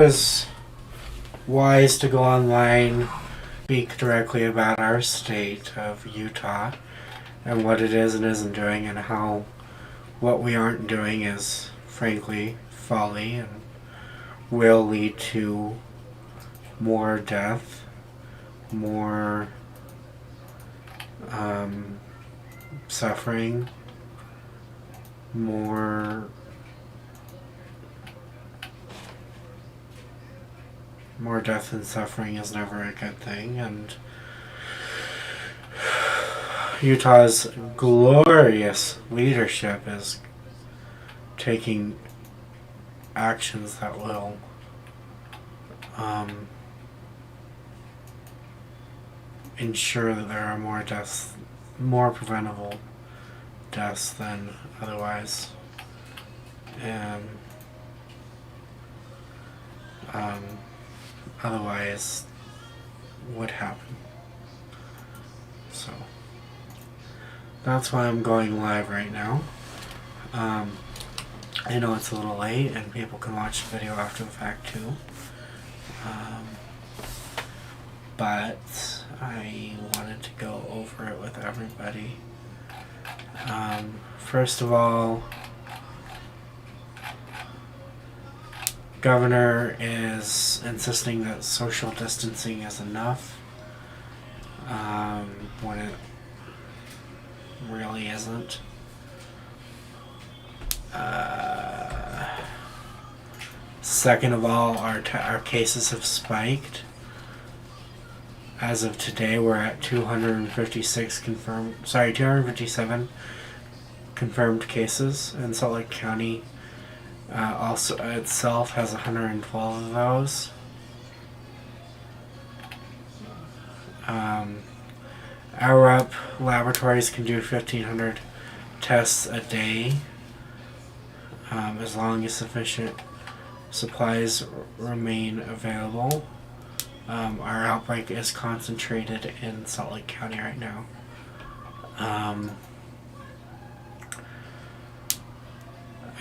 was wise to go online, speak directly about our state of Utah and what it is and isn't doing, and how what we aren't doing is, frankly, folly and will lead to more death, more suffering, more death and suffering is never a good thing, and Utah's glorious leadership is taking actions that will ensure that there are more deaths, more preventable deaths than otherwise, and otherwise would happen. So that's why I'm going live right now. I know it's a little late and people can watch the video after the fact too. But I wanted to go over it with everybody. First of all, Governor is insisting that social distancing is enough when it really isn't. Second of all, our cases have spiked. As of today, we're at 257 confirmed cases, and Salt Lake County also itself has 112 of those. Our rep laboratories can do 1,500 tests a day, as long as sufficient supplies remain available. Our outbreak is concentrated in Salt Lake County right now.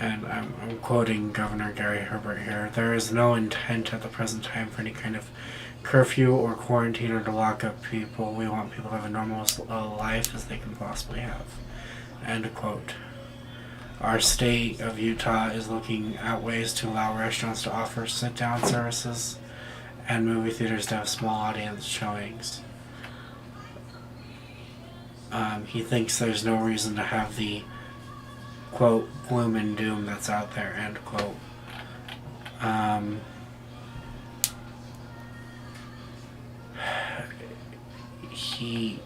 And I'm quoting Governor Gary Herbert here. There is no intent at the present time for any kind of curfew or quarantine or to lock up people. We want people to have a normal life as they can possibly have. End quote. Our state of Utah is looking at ways to allow restaurants to offer sit-down services and movie theaters to have small audience showings. He thinks there's no reason to have the quote gloom and doom that's out there, end quote. He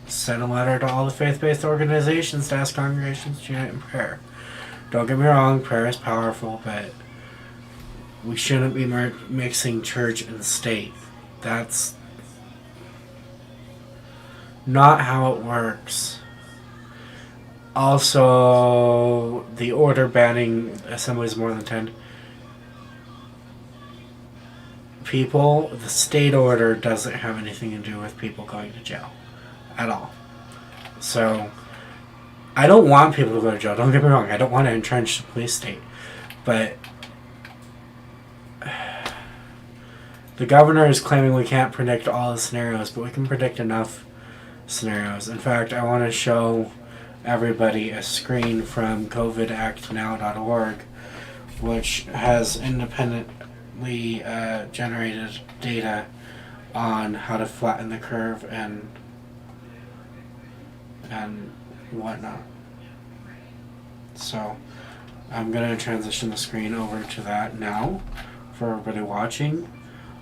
sent a letter to all the faith-based organizations to ask congregations to unite in prayer. Don't get me wrong, prayer is powerful, but we shouldn't be mixing church and state. That's not how it works. Also, the order banning assemblies more than 10 people, the state order doesn't have anything to do with people going to jail at all. So, I don't want people to go to jail. Don't get me wrong. I don't want to entrench the police state. But the governor is claiming we can't predict all the scenarios, but we can predict enough scenarios. In fact, I want to show everybody a screen from covidactnow.org, which has independently generated data on how to flatten the curve and whatnot. So I'm going to transition the screen over to that now for everybody watching.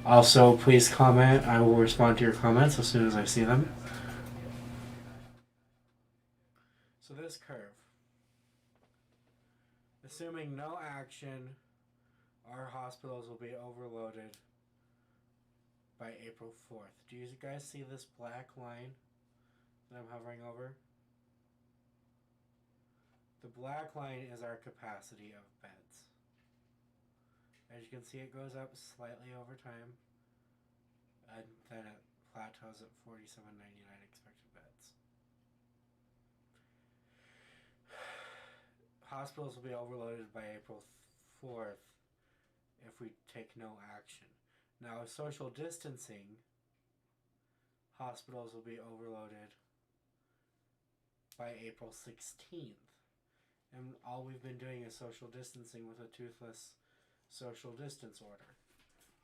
Also, please comment. I will respond to your comments as soon as I see them. So this curve, assuming no action, our hospitals will be overloaded by April 4th. Do you guys see this black line that I'm hovering over? The black line is our capacity of beds. As you can see, it goes up slightly over time, and then it plateaus at 4,799 expected beds. Hospitals will be overloaded by April 4th if we take no action. Now, social distancing, hospitals will be overloaded by April 16th. And all we've been doing is social distancing with a toothless social distance order.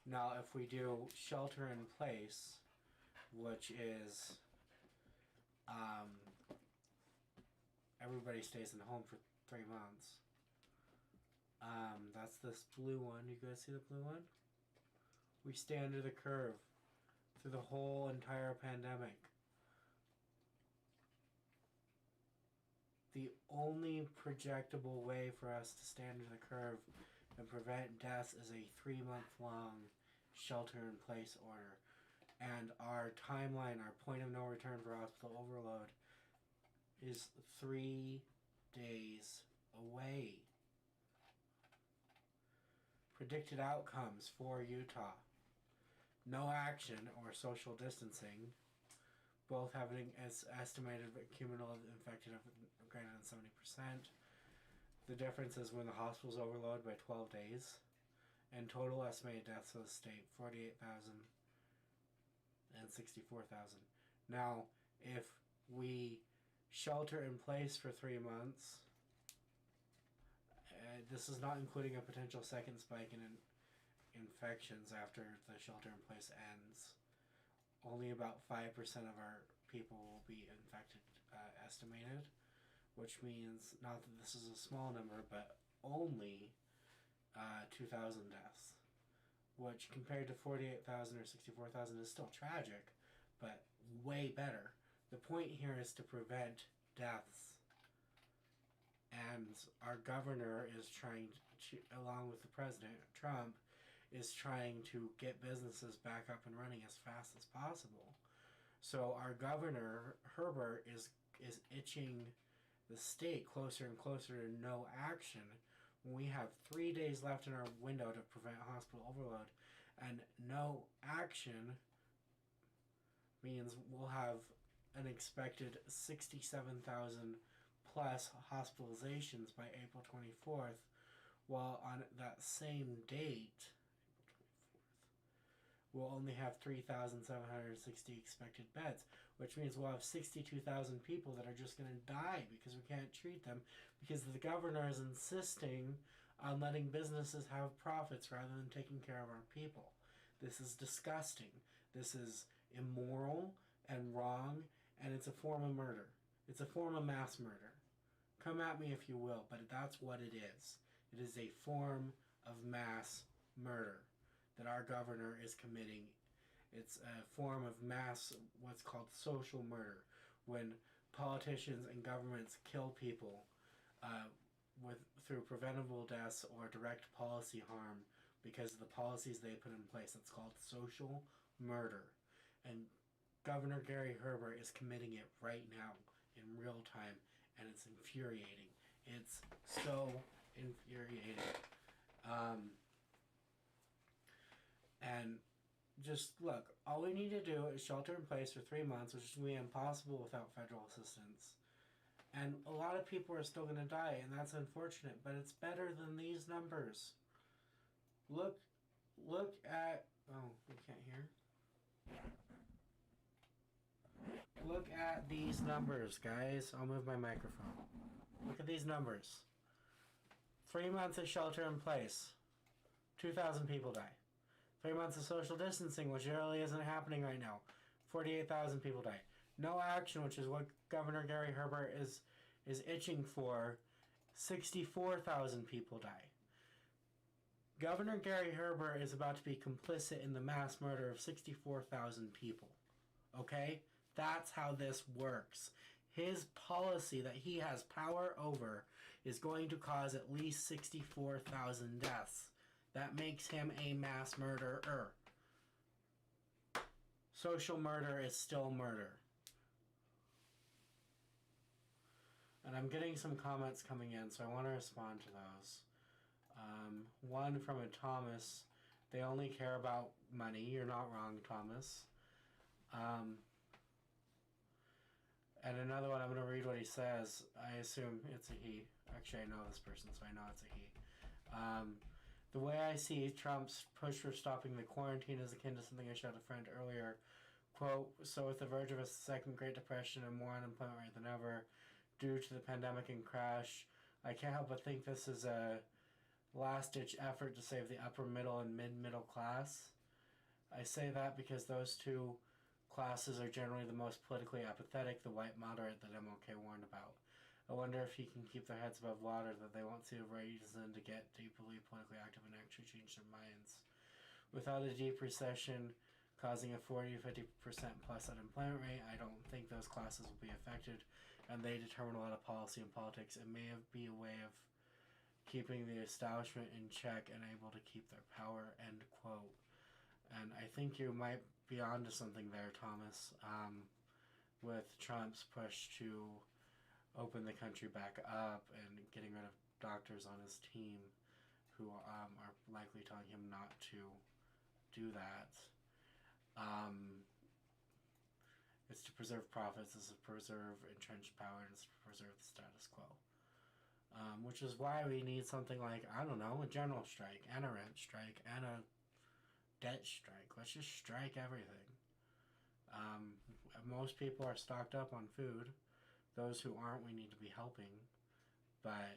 Now, if we do shelter in place, which is everybody stays in home for 3 months. That's this blue one. You guys see the blue one? We stay under the curve through the whole entire pandemic. The only projectable way for us to stay under the curve and prevent deaths is a 3-month-long shelter-in-place order. And our timeline, our point of no return for hospital overload, is 3 days away. Predicted outcomes for Utah: no action or social distancing, both having as estimated cumulative infected of greater than 70%. The difference is when the hospital's overloaded by 12 days, and total estimated deaths of the state 48,000 and 64,000. Now, if we shelter in place for 3 months, this is not including a potential second spike in infections after the shelter in place ends. Only about 5% of our people will be infected, estimated, which means, not that this is a small number, but only 2,000 deaths, which compared to 48,000 or 64,000 is still tragic, but way better. The point here is to prevent deaths. And our governor is trying to, along with the president, Trump, is trying to get businesses back up and running as fast as possible. So our governor, Herbert, is itching the state closer and closer to no action when we have 3 days left in our window to prevent hospital overload. And no action means we'll have an expected 67,000 plus hospitalizations by April 24th, while on that same date, April 24th, we'll only have 3,760 expected beds, which means we'll have 62,000 people that are just going to die because we can't treat them because the governor is insisting on letting businesses have profits rather than taking care of our people. This is disgusting. This is immoral and wrong, and it's a form of murder. It's a form of mass murder. Come at me if you will, but that's what it is. It is a form of mass murder that our governor is committing. It's a form of mass, what's called social murder, when politicians and governments kill people through preventable deaths or direct policy harm because of the policies they put in place. It's called social murder. And Governor Gary Herbert is committing it right now in real time, and it's infuriating. It's so infuriating. And just look, all we need to do is shelter in place for 3 months, which is going to be impossible without federal assistance. And a lot of people are still going to die, and that's unfortunate, but it's better than these numbers. Look at, oh, we can't hear. Look at these numbers, guys. I'll move my microphone. Look at these numbers. 3 months of shelter in place. 2,000 people die. 3 months of social distancing, which really isn't happening right now. 48,000 people die. No action, which is what Governor Gary Herbert is itching for. 64,000 people die. Governor Gary Herbert is about to be complicit in the mass murder of 64,000 people. Okay? That's how this works. His policy that he has power over is going to cause at least 64,000 deaths. That makes him a mass murderer. Social murder is still murder. And I'm getting some comments coming in, so I want to respond to those. One from a Thomas. They only care about money. You're not wrong, Thomas. And another one, I'm going to read what he the The way I see Trump's push for stopping the quarantine is akin to something I showed a friend earlier. Quote, so with the verge of a second Great Depression and more unemployment rate than ever due to the pandemic and crash, I can't help but think this is a last-ditch effort to save the upper middle and mid-middle class. I say that because those two classes are generally the most politically apathetic, the white moderate that MLK warned about. I wonder if he can keep their heads above water, that they won't see a reason to get deeply politically active and actually change their minds. Without a deep recession causing a 40-50% plus unemployment rate, I don't think those classes will be affected, and they determine a lot of policy and politics. It may be a way of keeping the establishment in check and able to keep their power, end quote. And I think you might be onto something there, Thomas, with Trump's push to open the country back up and getting rid of doctors on his team who are likely telling him not to do that. It's to preserve profits, it's to preserve entrenched power, and it's to preserve the status quo. Which is why we need something like, I don't know, a general strike, and a rent strike, and a debt strike. Let's just strike everything. Most people are stocked up on food. Those who aren't, we need to be helping. But,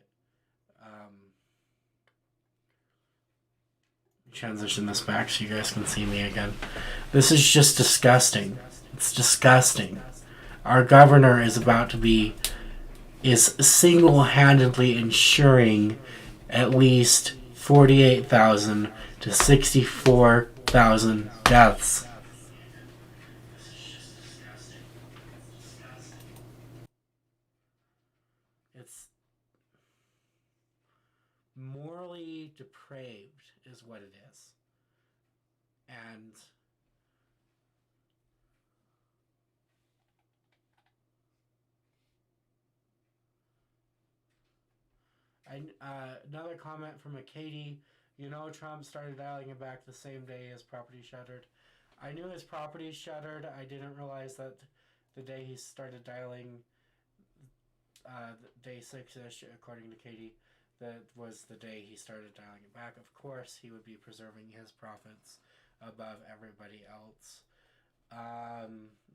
transition this back so you guys can see me again. This is just disgusting. It's disgusting. Our governor is single-handedly ensuring at least 48,000 to 64,000 deaths. It's morally depraved is what it is. And another comment from a Katie. You know, Trump started dialing it back the same day his property shuttered. I knew his property shuttered. I didn't realize that the day he started dialing, day 6-ish, according to Katie, that was the day he started dialing it back. Of course, he would be preserving his profits above everybody else.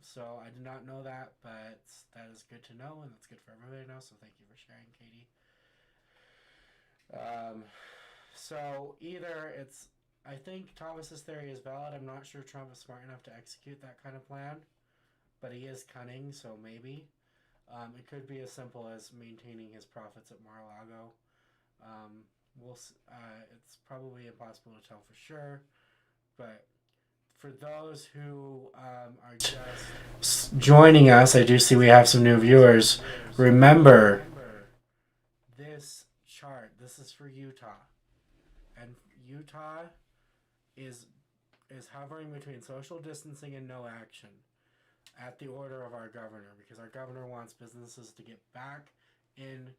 So I did not know that, but that is good to know, and that's good for everybody to know, so thank you for sharing, Katie. So either it's, I think Thomas's theory is valid. I'm not sure Trump is smart enough to execute that kind of plan, but he is cunning, so maybe. It could be as simple as maintaining his profits at Mar-a-Lago. It's probably impossible to tell for sure, but for those who are just joining us, I do see we have some new viewers. Remember, this chart, this is for Utah, and Utah is hovering between social distancing and no action at the order of our governor, because our governor wants businesses to get back in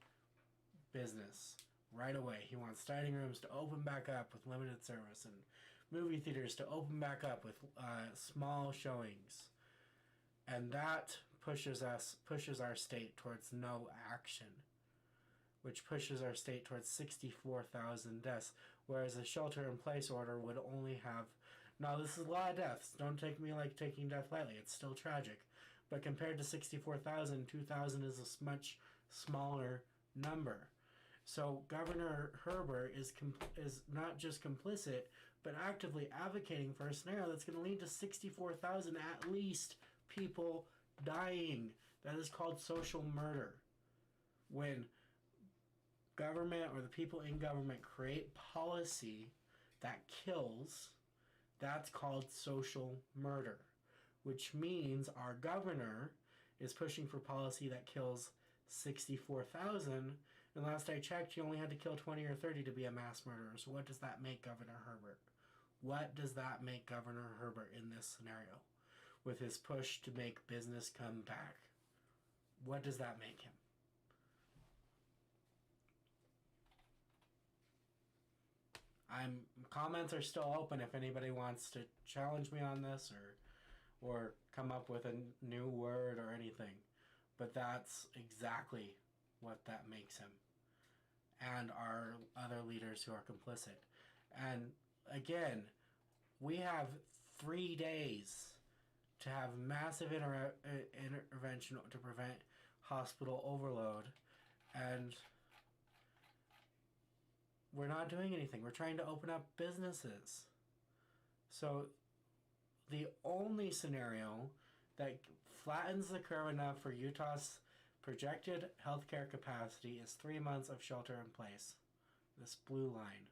business right away. He wants dining rooms to open back up with limited service, and movie theaters to open back up with small showings. And that pushes our state towards no action, which pushes our state towards 64,000 deaths, whereas a shelter-in-place order would only have... Now, this is a lot of deaths. Don't take me like taking death lightly. It's still tragic. But compared to 64,000, 2,000 is a much smaller number. So Governor Herbert is not just complicit, but actively advocating for a scenario that's going to lead to 64,000 at least people dying. That is called social murder. When government or the people in government create policy that kills, that's called social murder, which means our governor is pushing for policy that kills 64,000, and last I checked, you only had to kill 20 or 30 to be a mass murderer. So what does that make Governor Herbert? What does that make Governor Herbert in this scenario with his push to make business come back? What does that make him? Comments are still open if anybody wants to challenge me on this or come up with a new word or anything. But that's exactly what that makes him. And our other leaders who are complicit. And again, we have 3 days to have massive intervention to prevent hospital overload, and we're not doing anything. We're trying to open up businesses. So the only scenario that flattens the curve enough for Utah's projected healthcare capacity is 3 months of shelter in place. This blue line.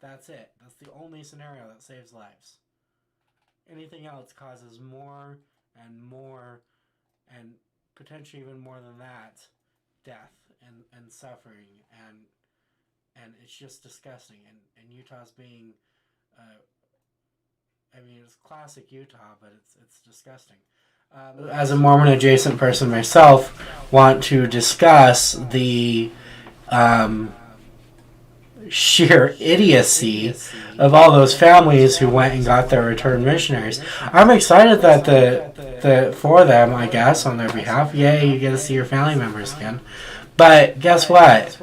That's it. That's the only scenario that saves lives. Anything else causes more and potentially even more than that, death and suffering, and it's just disgusting. And Utah's being, it's classic Utah, but it's disgusting. As a Mormon adjacent person myself, want to discuss the sheer idiocy of all those families who went and got their returned missionaries. I'm excited that for them, I guess, on their behalf. Yay, you get to see your family members again. But guess what?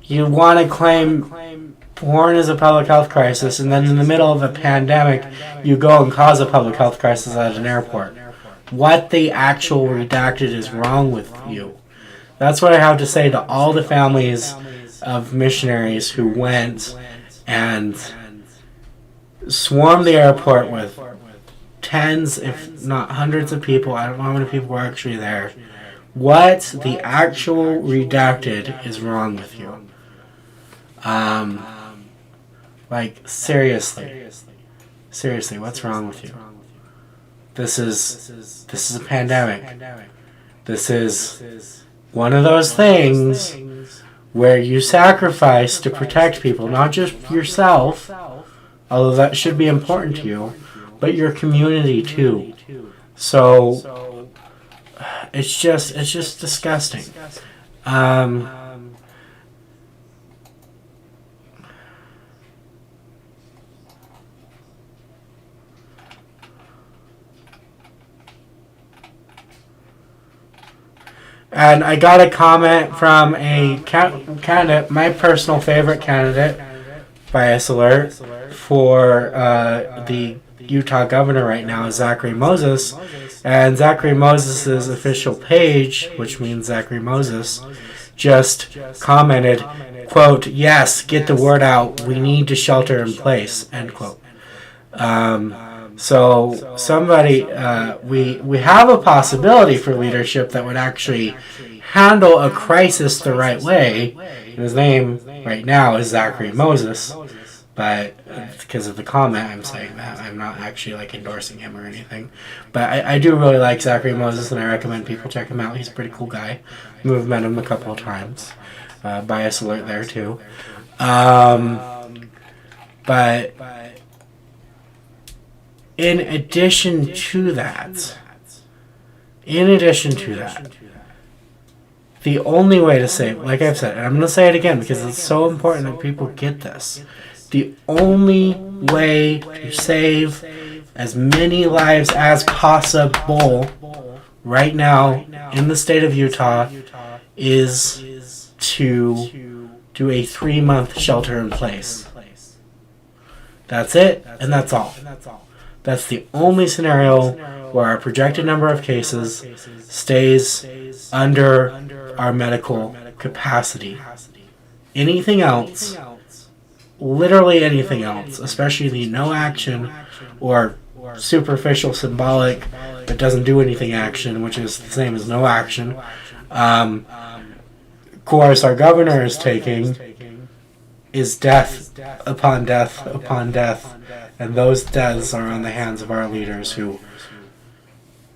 You want to claim porn is a public health crisis, and then in the middle of a pandemic, you go and cause a public health crisis at an airport. What the actual redacted is wrong with you? That's what I have to say to all the families of missionaries who went and swarmed the airport with tens, if not hundreds of people. I don't know how many people were actually there. What the actual redacted is wrong with you? Seriously, what's wrong with you? This is a pandemic. This is one of those things where you sacrifice to protect people, not just yourself, although that should be important to you, but your community too. So it's just disgusting. And I got a comment from a candidate, my personal favorite candidate, bias alert, for the Utah governor right now is Zachary Moses. And Zachary Moses' official page, which means Zachary Moses, just commented, quote, "Yes, get the word out. We need to shelter in place," end quote. So somebody, we have a possibility for leadership that would actually handle a crisis the right way. His name right now is Zachary Moses, but because of the comment, I'm saying that. I'm not actually endorsing him or anything. But I do really like Zachary Moses, and I recommend people check him out. He's a pretty cool guy. We've met him a couple of times. Bias alert there too. But in addition to that, the only way to save, like I've said, and I'm going to say it again because it's so important that people get this, the only way to save as many lives as possible right now in the state of Utah is to do a 3-month shelter in place. That's it, and that's all. That's the only scenario where our projected number of cases stays under our medical capacity. Anything else, literally anything else, especially the no action or superficial symbolic that doesn't do anything action, which is the same as no action, course our governor is taking is death upon death upon death. And those deaths are on the hands of our leaders who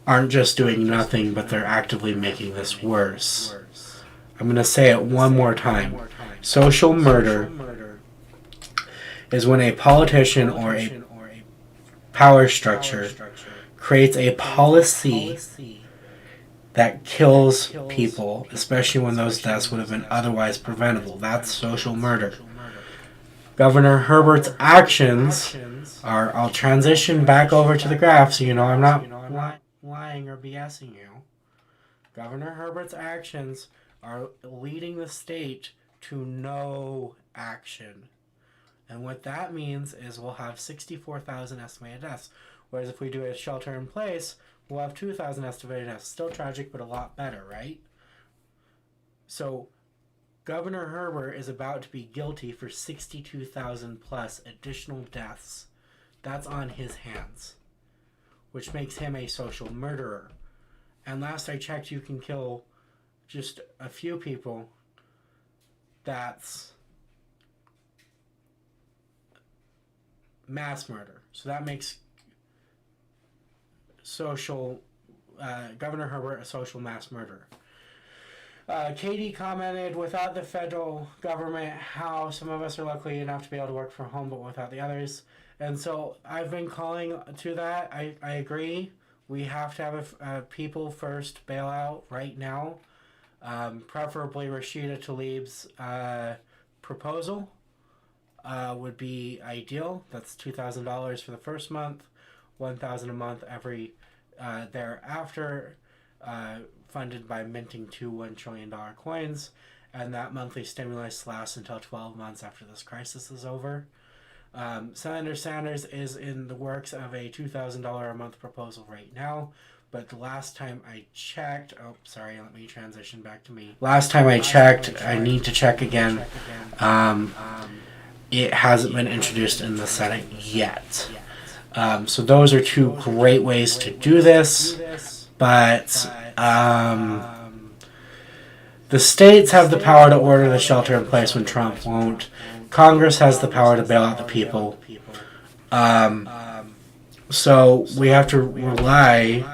aren't just doing nothing, but they're actively making this worse. I'm going to say it one more time. Social murder is when a politician or a power structure creates a policy that kills people, especially when those deaths would have been otherwise preventable. That's social murder. Governor Herbert's actions are, I'll transition back over to the graph so you know I'm not lying or BSing you. Governor Herbert's actions are leading the state to no action. And what that means is we'll have 64,000 estimated deaths. Whereas if we do a shelter in place, we'll have 2,000 estimated deaths. Still tragic, but a lot better, right? So Governor Herbert is about to be guilty for 62,000 plus additional deaths. That's on his hands, which makes him a social murderer. And last I checked, you can kill just a few people. That's mass murder. So that makes Governor Herbert a social mass murderer. Katie commented, without the federal government, how some of us are lucky enough to be able to work from home, but without the others. And so I've been calling to that. I agree. We have to have a people first bailout right now. Preferably Rashida Tlaib's proposal would be ideal. That's $2,000 for the first month, $1,000 a month every thereafter, funded by minting two $1 trillion coins, and that monthly stimulus lasts until 12 months after this crisis is over. Senator Sanders is in the works of a $2,000 a month proposal right now, but the last time I checked, let me transition back to me. Last time I checked, I need to check again. It hasn't been introduced in the Senate yet. So those are two great ways to do this, but the states have the power to order the shelter in place when Trump won't. Congress has the power to bail out the people. So we have to rely.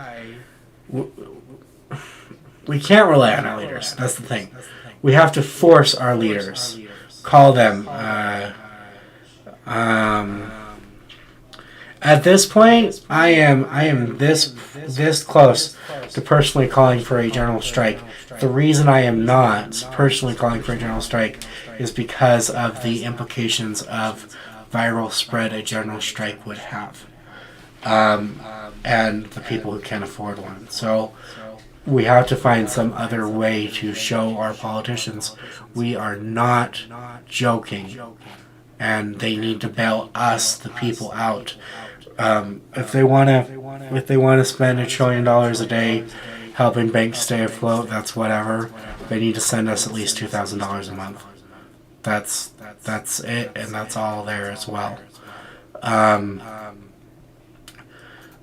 We can't rely on our leaders. That's the thing. We have to force our leaders. Call them. At this point, I am this close to personally calling for a general strike. The reason I am not personally calling for a general strike is because of the implications of viral spread a general strike would have, and the people who can't afford one. So we have to find some other way to show our politicians we are not joking, and they need to bail us, the people, out. If they want to spend $1 trillion a day helping banks stay afloat, that's whatever. They need to send us at least $2,000 a month. That's it, and that's all there as well.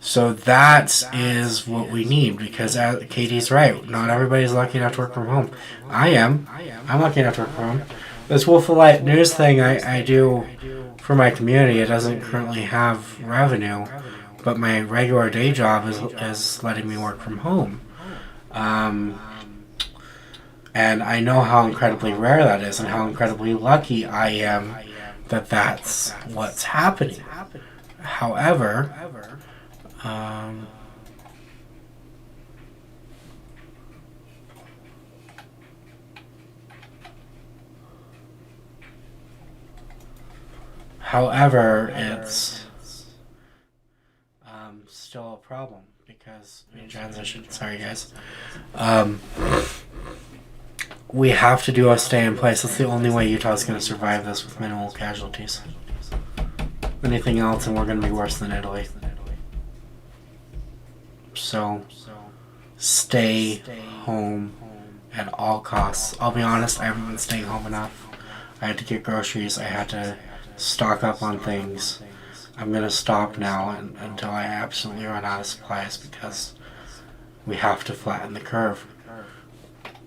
So that is what we need, because Katie's right. Not everybody's lucky enough to work from home. I'm lucky enough to work from home. This Wolf of Light News thing I do for my community, it doesn't currently have revenue, but my regular day job is letting me work from home. And I know how incredibly rare that is, and how incredibly lucky I am that that's what's happening. However, it's still a problem because transition. Sorry, guys. We have to do a stay in place. That's the only way Utah's going to survive this with minimal casualties. Anything else, and we're going to be worse than Italy. So, stay home at all costs. I'll be honest, I haven't been staying home enough. I had to get groceries. I had to stock up on things. I'm going to stop now until I absolutely run out of supplies, because we have to flatten the curve.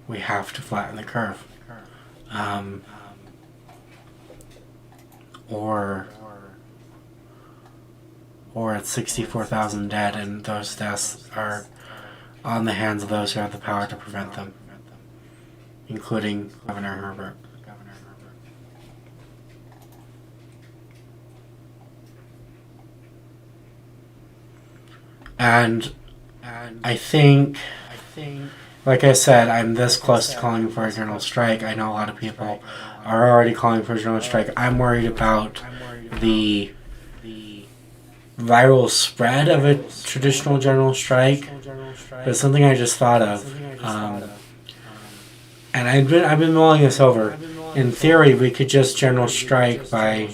We have to flatten the curve. Or it's 64,000 dead, and those deaths are on the hands of those who have the power to prevent them, including Governor Herbert. And I think, like I said, I'm this close to calling for a general strike. I know a lot of people are already calling for a general strike. I'm worried about the viral spread of a traditional general strike. But it's something I just thought of. And I've been mulling this over. in theory, we could just general strike by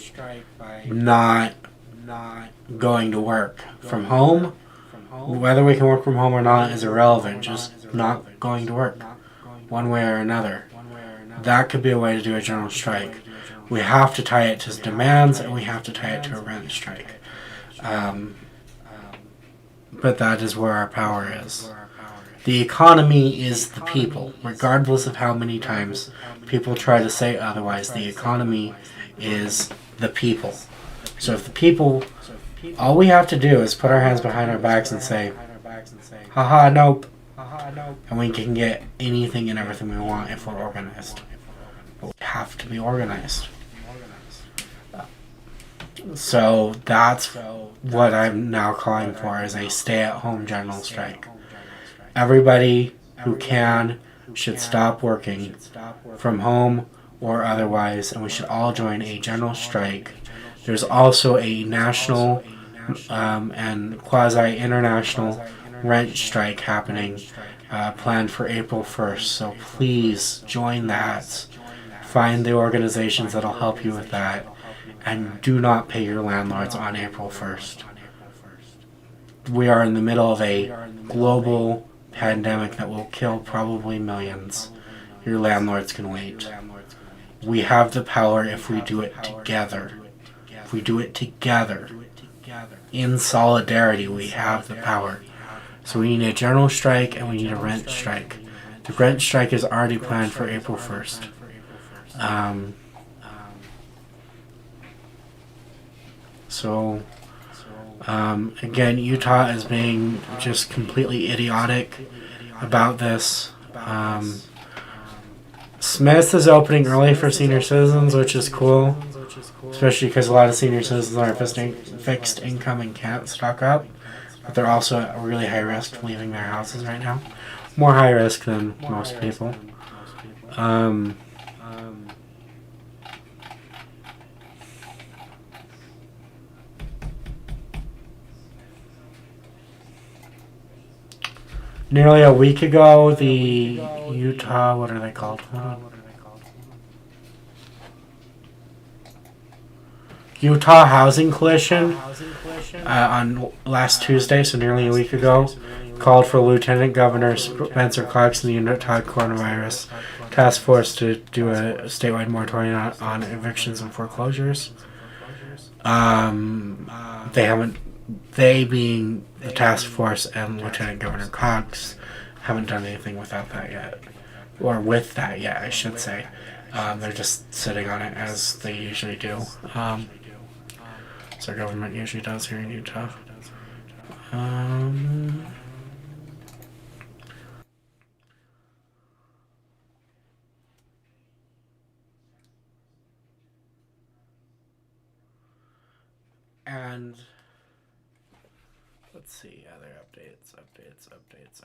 not going to work from home. Whether we can work from home or not is irrelevant. Just not going to work, one way or another. That could be a way to do a general strike. We have to tie it to demands, and we have to tie it to a rent strike. But that is where our power is. The economy is the people. Regardless of how many times people try to say otherwise, the economy is the people. So if the people, all we have to do is put our hands behind our backs and say, haha, nope. And we can get anything and everything we want if we're organized. But we have to be organized. So that's what I'm now calling for, is a stay-at-home general strike. Everybody who can should stop working from home or otherwise, and we should all join a general strike. There's also a national and quasi-international rent strike happening, planned for April 1st. So please join that. Find the organizations that'll help you with that. And do not pay your landlords on April 1st. We are in the middle of a global pandemic that will kill probably millions. Your landlords can wait. We have the power if we do it together. If we do it together, in solidarity, we have the power. So we need a general strike and we need a rent strike. The rent strike is already planned for April 1st. Again, Utah is being just completely idiotic about this. Smith is opening early for senior citizens, which is cool, especially because a lot of senior citizens are fixed income and can't stock up, but they're also at a really high risk of leaving their houses right now. More high risk than most people. Nearly a week ago, the Utah, what are they called? Utah Housing Coalition, on last Tuesday, so nearly a week ago, called for Lieutenant Governor Spencer Clark's and the Utah Coronavirus Task Force to do a statewide moratorium on evictions and foreclosures. They being the task force and Lieutenant Governor Cox haven't done anything without that yet. Or with that yet, I should say. They're just sitting on it as they usually do. So our government usually does here in Utah. And let's see, other updates.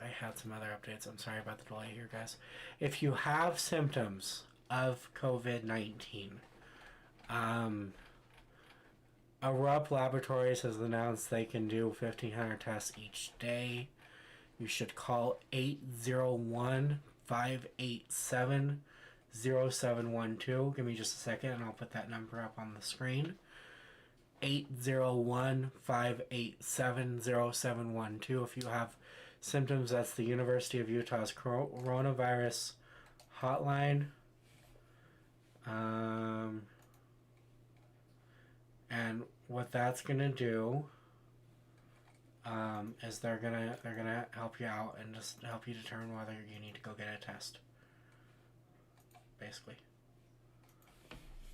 I had some other updates. I'm sorry about the delay here, guys. If you have symptoms of COVID-19, Arup Laboratories has announced they can do 1,500 tests each day. You should call 801-587-0712. Give me just a second and I'll put that number up on the screen. 801-587-0712. If you have symptoms, that's the University of Utah's coronavirus hotline. And what that's gonna do is they're gonna help you out and just help you determine whether you need to go get a test. Basically.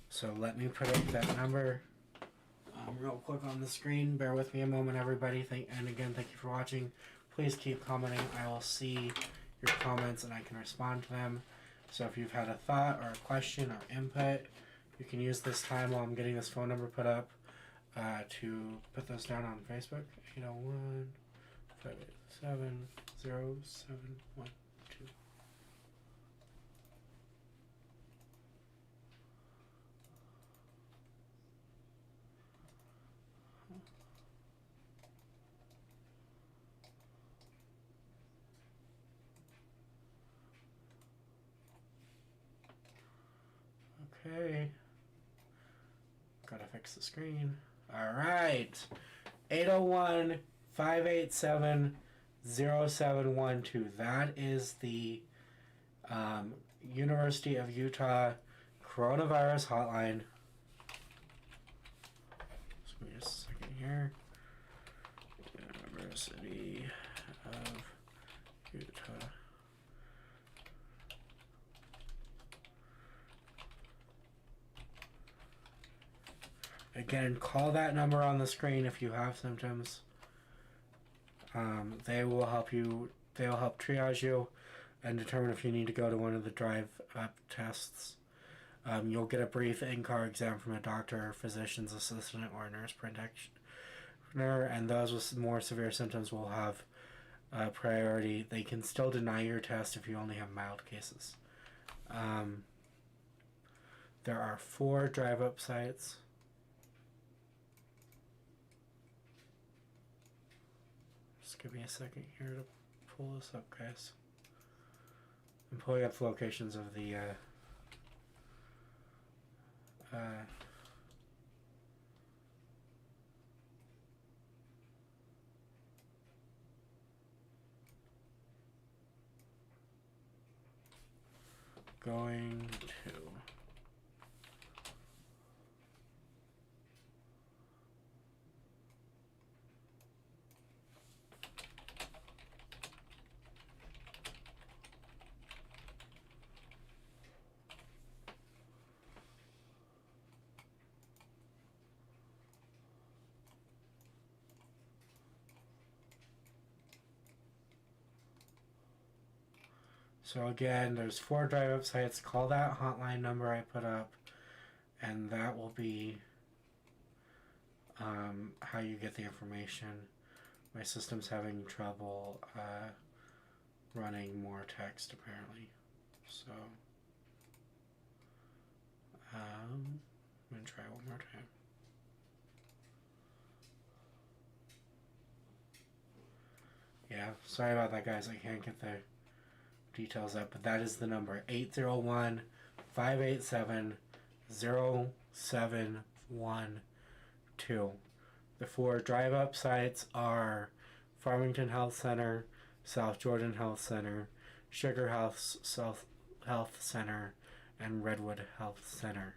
So let me put up that number real quick on the screen. Bear with me a moment, everybody. And again, thank you for watching. Please keep commenting. I will see your comments and I can respond to them. So if you've had a thought or a question or input, you can use this time while I'm getting this phone number put up to put those down on Facebook. 801-587-0712. Okay. Gotta fix the screen. Alright. 801-587-0712. That is the University of Utah coronavirus hotline. Just give me just a second here. University of Utah. Again, call that number on the screen if you have symptoms. They will help you. They will help triage you and determine if you need to go to one of the drive-up tests. You'll get a brief in-car exam from a doctor, physician's assistant, or nurse practitioner, and those with more severe symptoms will have priority. They can still deny your test if you only have mild cases. There are 4 drive-up sites. Just give me a second here to pull this up, guys. I'm pulling up the locations of the going to So again, there's 4 drive-up sites. Call that hotline number I put up, and that will be how you get the information. My system's having trouble running more text, apparently. So I'm going to try one more time. Yeah, sorry about that, guys. I can't get the details up, but that is the number, 801-587-0712. The 4 drive-up sites are Farmington Health Center, South Jordan Health Center, Sugar House South Health Center, and Redwood Health Center.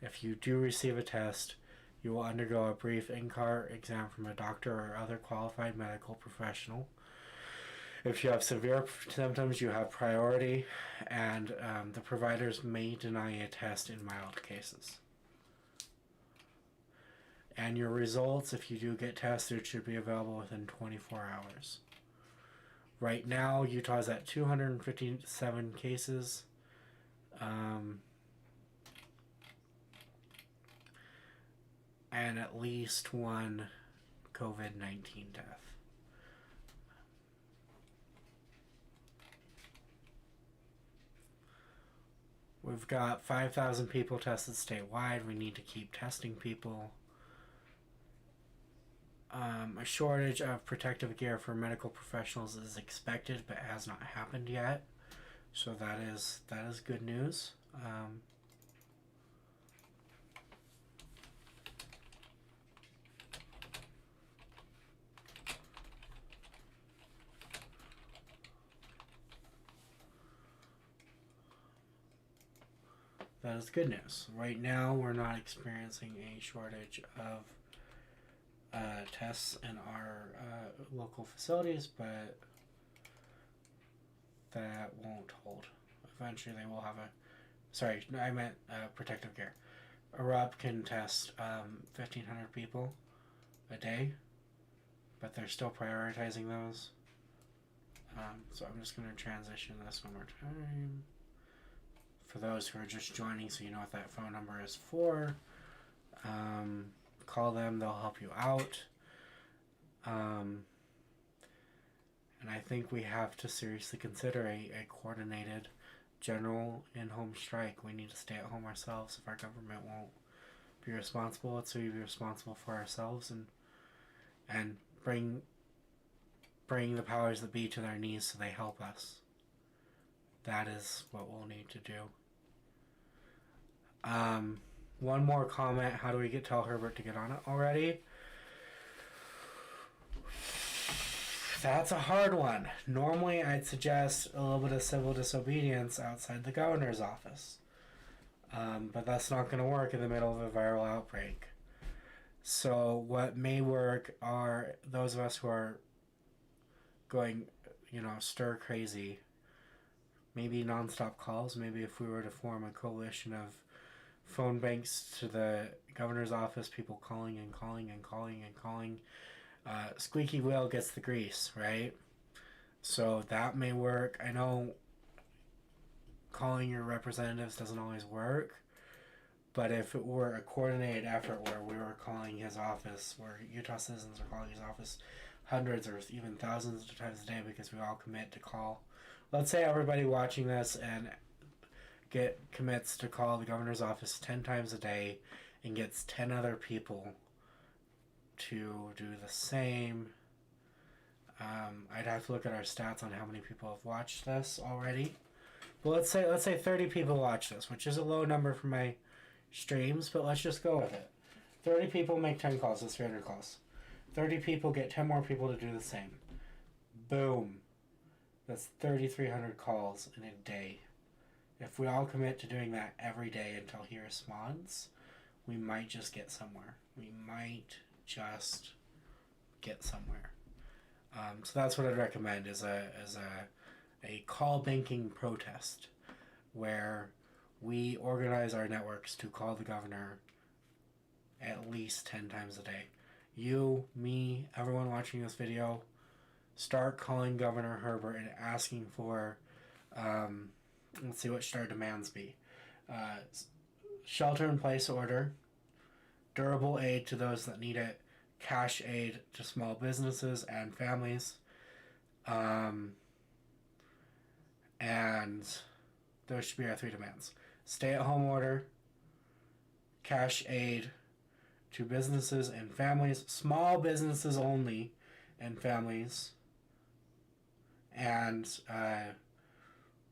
If you do receive a test, you will undergo a brief in-car exam from a doctor or other qualified medical professional. If you have severe symptoms, you have priority, and the providers may deny a test in mild cases. And your results, if you do get tested, should be available within 24 hours. Right now, Utah is at 257 cases. And at least 1 COVID-19 death. We've got 5,000 people tested statewide. We need to keep testing people. A shortage of protective gear for medical professionals is expected, but has not happened yet. So that is good news. That is good news. Right now, we're not experiencing a shortage of tests in our local facilities, but that won't hold. Eventually, they will have a... Sorry, I meant protective gear. A RUP can test 1,500 people a day, but they're still prioritizing those. So I'm just going to transition this one more time. For those who are just joining, so you know what that phone number is for, call them, they'll help you out. And I think we have to seriously consider a coordinated general in-home strike. We need to stay at home ourselves if our government won't be responsible. Let's be responsible for ourselves and bring the powers that be to their knees so they help us. That is what we'll need to do. One more comment. How do we tell Herbert to get on it already? That's a hard one. Normally, I'd suggest a little bit of civil disobedience outside the governor's office. But that's not going to work in the middle of a viral outbreak. So what may work are those of us who are going, stir crazy. Maybe nonstop calls. Maybe if we were to form a coalition of phone banks to the governor's office, people calling and calling and calling and calling. Squeaky wheel gets the grease, right? So that may work. I know calling your representatives doesn't always work, but if it were a coordinated effort where we were calling his office, where Utah citizens are calling his office hundreds or even thousands of times a day because we all commit to call. Let's say everybody watching this and commits to call the governor's office 10 times a day and gets 10 other people to do the same. I'd have to look at our stats on how many people have watched this already. But let's say 30 people watch this, which is a low number for my streams, but let's just go with it. 30 people make 10 calls, that's 300 calls. 30 people get 10 more people to do the same. Boom. That's 3,300 calls in a day. If we all commit to doing that every day until he responds, we might just get somewhere. So that's what I'd recommend is a call banking protest where we organize our networks to call the governor at least 10 times a day. You, me, everyone watching this video, start calling Governor Herbert and asking for, let's see, what should our demands be? Shelter-in-place order, durable aid to those that need it, cash aid to small businesses and families, and those should be our 3 demands. Stay-at-home order, cash aid to businesses and families, small businesses only and families, and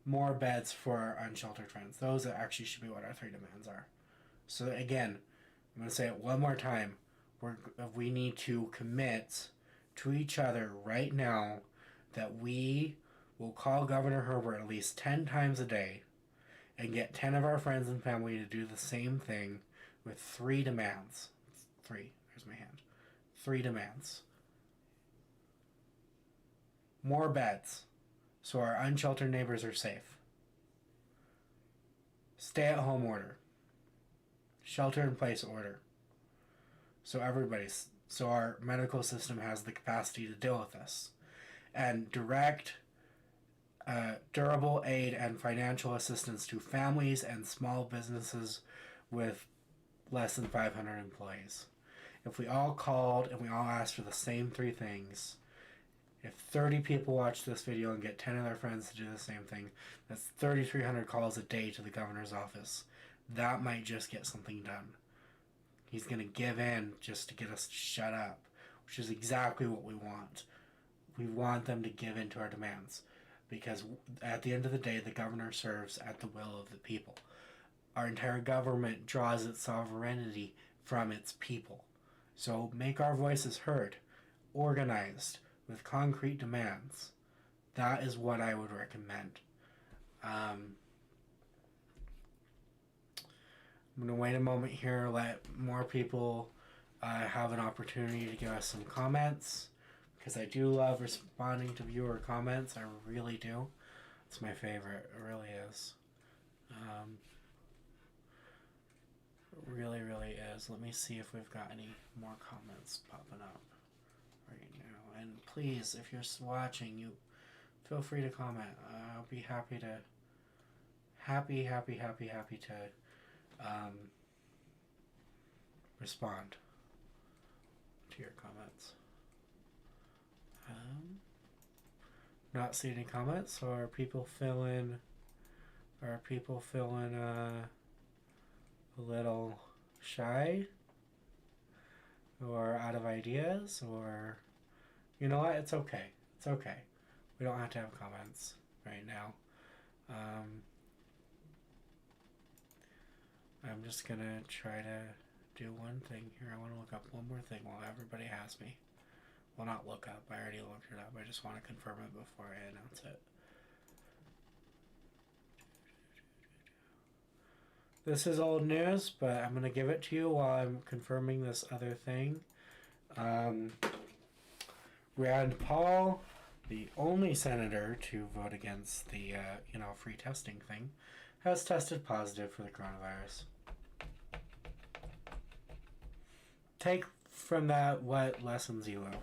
more beds for our unsheltered friends. Those actually should be what our 3 demands are. So again, I'm going to say it one more time. We need to commit to each other right now that we will call Governor Herbert at least 10 times a day and get 10 of our friends and family to do the same thing with 3 demands. 3. There's my hand. 3 demands. More beds so our unsheltered neighbors are safe. Stay-at-home order. Shelter-in-place order. So our medical system has the capacity to deal with this. And direct, durable aid and financial assistance to families and small businesses with less than 500 employees. If we all called and we all asked for the same 3 things, if 30 people watch this video and get 10 of their friends to do the same thing, that's 3,300 calls a day to the governor's office. That might just get something done. He's going to give in just to get us to shut up, which is exactly what we want. We want them to give in to our demands because at the end of the day, the governor serves at the will of the people. Our entire government draws its sovereignty from its people. So make our voices heard, organized, with concrete demands. That is what I would recommend. I'm going to wait a moment here, let more people have an opportunity to give us some comments, because I do love responding to viewer comments. I really do. It's my favorite. It really is. It really, really is. Let me see if we've got any more comments popping up right now. And please, if you're watching, you feel free to comment. I'll be happy to respond to your comments. Not seeing any comments, so are people feeling a little shy or out of ideas, or you know what, it's okay. We don't have to have comments right now. I'm just gonna try to do one thing here. I want to look up one more thing while everybody has me. Well, not look up. I already looked it up. I just want to confirm it before I announce it. This is old news, but I'm going to give it to you while I'm confirming this other thing. Rand Paul, the only senator to vote against the free testing thing, has tested positive for the coronavirus. Take from that what lessons you will.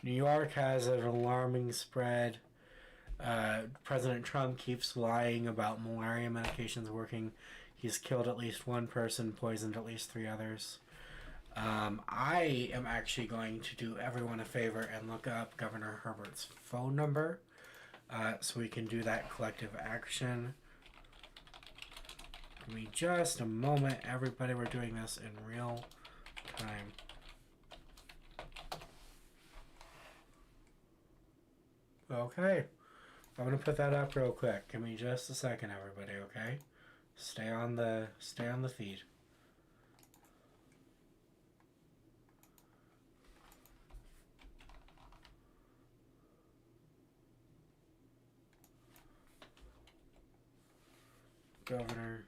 New York has an alarming spread. President Trump keeps lying about malaria medications working. He's killed at least one person, poisoned at least 3 others. I am actually going to do everyone a favor and look up Governor Herbert's phone number so we can do that collective action. Give me just a moment, everybody. We're doing this in real time. Okay. I'm going to put that up real quick. Give me just a second, everybody, okay? Stay on the feed. Governor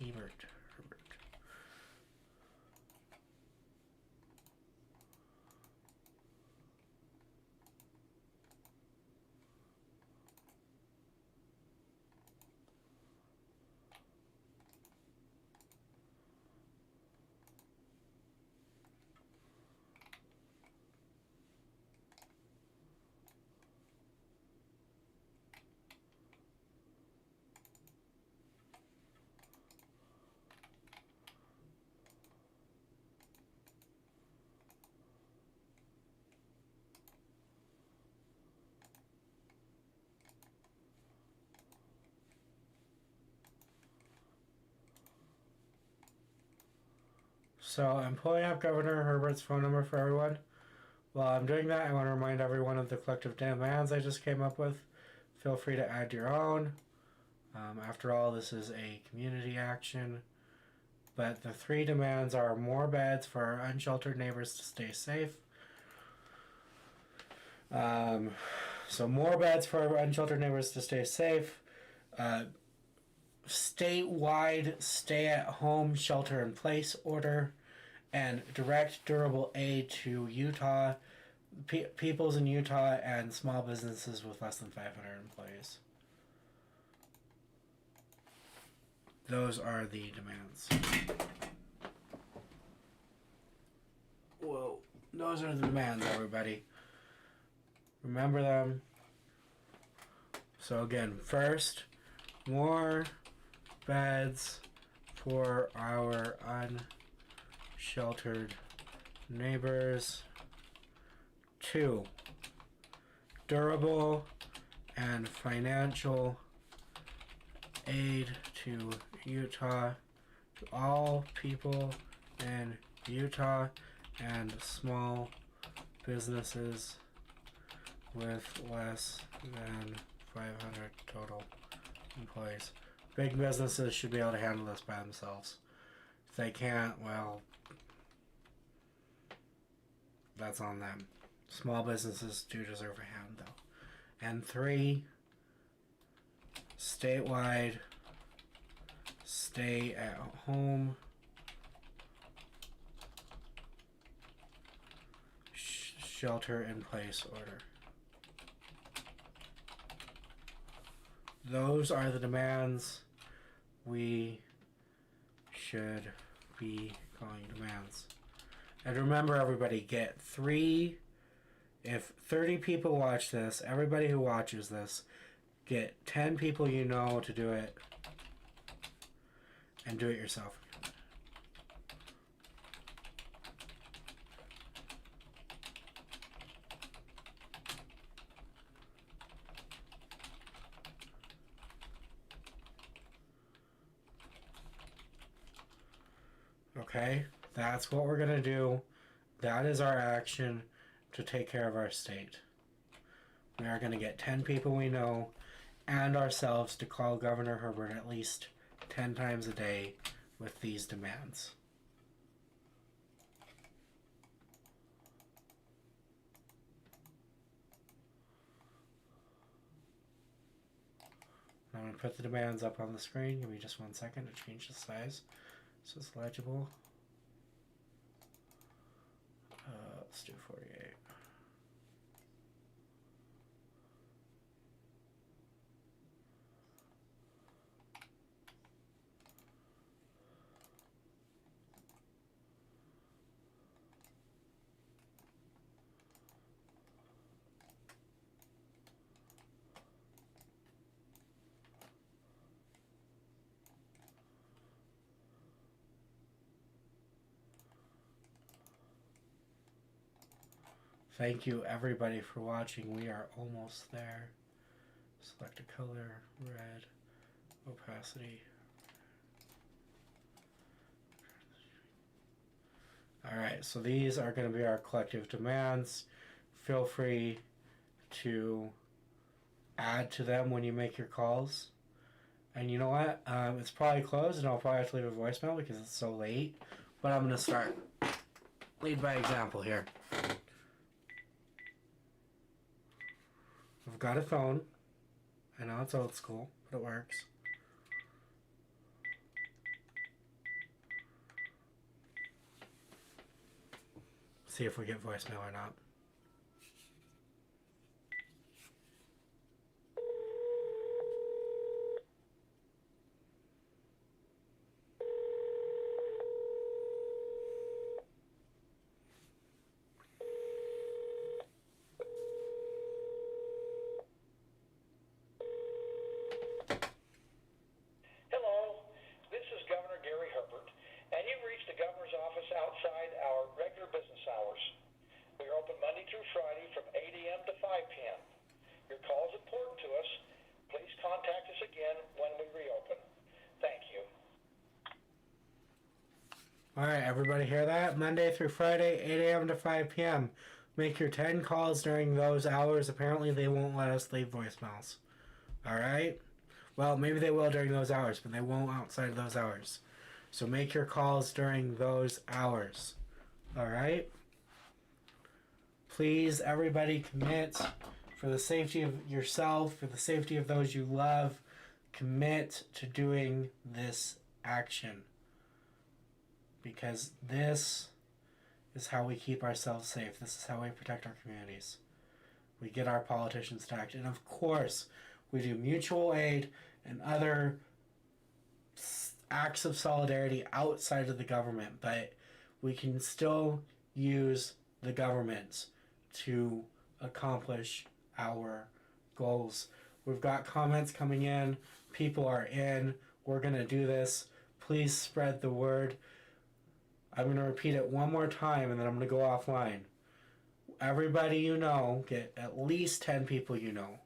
Herbert. So I'm pulling up Governor Herbert's phone number for everyone. While I'm doing that, I want to remind everyone of the collective demands I just came up with. Feel free to add your own. After all, this is a community action. But the 3 demands are more beds for our unsheltered neighbors to stay safe. So more beds for our unsheltered neighbors to stay safe. Statewide stay-at-home shelter-in-place order. And direct durable aid to Utah, peoples in Utah, and small businesses with less than 500 employees. Those are the demands. Whoa. Those are the demands, everybody. Remember them. So again, first, more beds for our unsheltered neighbors. 2, durable and financial aid to Utah, to all people in Utah and small businesses with less than 500 total employees. Big businesses should be able to handle this by themselves. If they can't, well, that's on them. Small businesses do deserve a hand, though. And 3, statewide stay-at-home shelter-in-place order. Those are the demands we should be calling demands. And remember, everybody, get 3. If 30 people watch this, everybody who watches this, Get 10 people you know to do it, and do it yourself. Okay, that's what we're going to do. That is our action to take care of our state. We are going to get 10 people we know and ourselves to call Governor Herbert at least 10 times a day with these demands. I'm going to put the demands up on the screen. Give me just 1 second to change the size so it's legible. Let's do 48. Thank you everybody for watching. We are almost there. Select a color, red, opacity. Alright, so these are going to be our collective demands. Feel free to add to them when you make your calls. And you know what? It's probably closed and I'll probably have to leave a voicemail because it's so late. But I'm going to start. Lead by example here. I've got a phone. I know it's old school, but it works. See if we get voicemail or not. Outside our regular business hours. We are open Monday through Friday from 8 a.m. to 5 p.m. Your call is important to us. Please contact us again when we reopen. Thank you. Alright, everybody hear that? Monday through Friday, 8 a.m. to 5 p.m. Make your 10 calls during those hours. Apparently they won't let us leave voicemails. Alright? Well, maybe they will during those hours, but they won't outside of those hours. So make your calls during those hours. Alright? Please, everybody, commit for the safety of yourself, for the safety of those you love. Commit to doing this action. Because this is how we keep ourselves safe. This is how we protect our communities. We get our politicians to act. And of course, we do mutual aid and other acts of solidarity outside of the government, but we can still use the government to accomplish our goals. We've got comments coming in. People are in. We're going to do this. Please spread the word. I'm going to repeat it one more time and then I'm going to go offline. Everybody you know, get at least 10 people you know,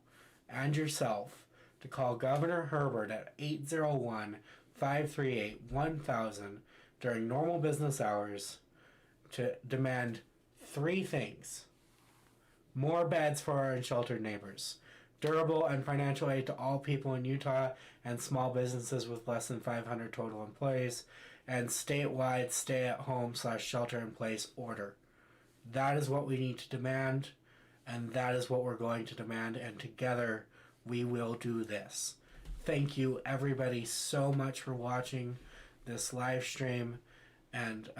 and yourself, to call Governor Herbert at 801-538-1000 during normal business hours to demand 3 things. More beds for our unsheltered neighbors. Durable and financial aid to all people in Utah and small businesses with less than 500 total employees. And statewide stay-at-home/shelter-in-place order. That is what we need to demand, and that is what we're going to demand, and together we will do this. Thank you everybody so much for watching this live stream, and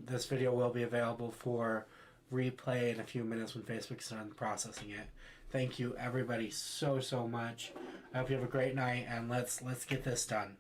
this video will be available for replay in a few minutes when Facebook's done processing it. Thank you everybody so much. I hope you have a great night, and let's get this done.